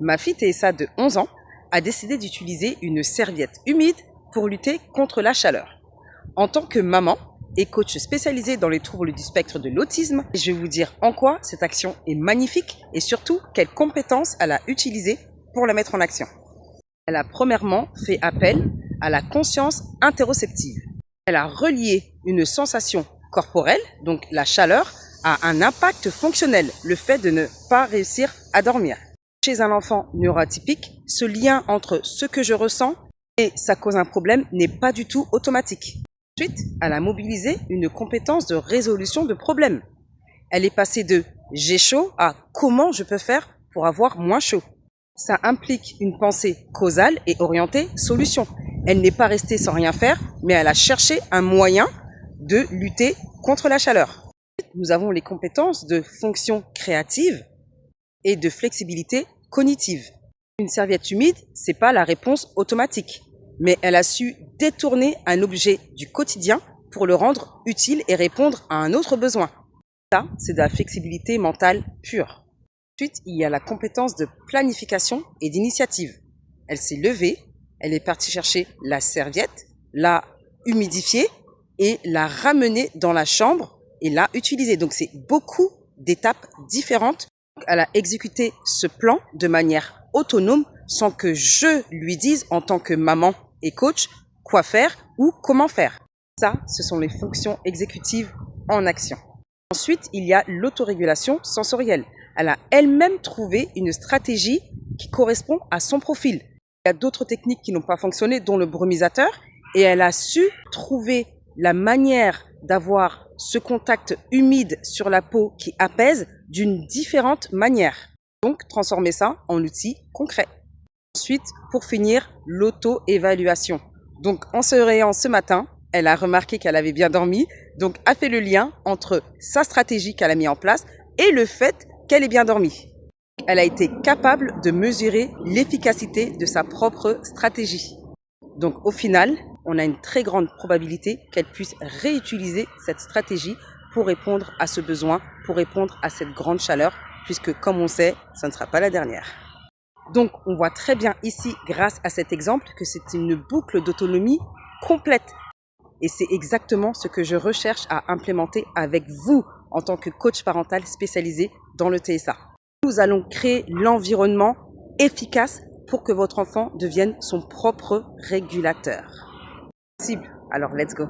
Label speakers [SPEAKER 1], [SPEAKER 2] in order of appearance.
[SPEAKER 1] Ma fille Tessa de 11 ans a décidé d'utiliser une serviette humide pour lutter contre la chaleur. En tant que maman et coach spécialisée dans les troubles du spectre de l'autisme, je vais vous dire en quoi cette action est magnifique et surtout quelles compétences elle a utilisées pour la mettre en action. Elle a premièrement fait appel à la conscience interoceptive. Elle a relié une sensation corporelle, donc la chaleur, à un impact fonctionnel, le fait de ne pas réussir à dormir. Chez un enfant neuroatypique, ce lien entre ce que je ressens et ça cause un problème n'est pas du tout automatique. Ensuite, elle a mobilisé une compétence de résolution de problèmes. Elle est passée de « j'ai chaud » à « comment je peux faire pour avoir moins chaud ». Ça implique une pensée causale et orientée solution. Elle n'est pas restée sans rien faire, mais elle a cherché un moyen de lutter contre la chaleur. Nous avons les compétences de fonction créative et de flexibilité cognitive. Une serviette humide, c'est pas la réponse automatique, mais elle a su détourner un objet du quotidien pour le rendre utile et répondre à un autre besoin. Ça, c'est de la flexibilité mentale pure. Ensuite, il y a la compétence de planification et d'initiative. Elle s'est levée, elle est partie chercher la serviette, l'a humidifiée et l'a ramenée dans la chambre et l'a utilisée. Donc c'est beaucoup d'étapes différentes. Elle a exécuté ce plan de manière autonome sans que je lui dise en tant que maman et coach quoi faire ou comment faire. Ça, ce sont les fonctions exécutives en action. Ensuite, il y a l'autorégulation sensorielle. Elle a elle-même trouvé une stratégie qui correspond à son profil. Il y a d'autres techniques qui n'ont pas fonctionné, dont le brumisateur, et elle a su trouver la manière d'avoir ce contact humide sur la peau qui apaise d'une différente manière. Donc, transformer ça en outil concret. Ensuite, pour finir, l'auto-évaluation. Donc, en se réveillant ce matin, elle a remarqué qu'elle avait bien dormi, donc a fait le lien entre sa stratégie qu'elle a mis en place et le fait qu'elle ait bien dormi. Elle a été capable de mesurer l'efficacité de sa propre stratégie. Donc au final, on a une très grande probabilité qu'elle puisse réutiliser cette stratégie pour répondre à ce besoin, pour répondre à cette grande chaleur, puisque comme on sait, ça ne sera pas la dernière. Donc on voit très bien ici, grâce à cet exemple, que c'est une boucle d'autonomie complète. Et c'est exactement ce que je recherche à implémenter avec vous en tant que coach parental spécialisé dans le TSA. Nous allons créer l'environnement efficace pour que votre enfant devienne son propre régulateur. Alors, let's go!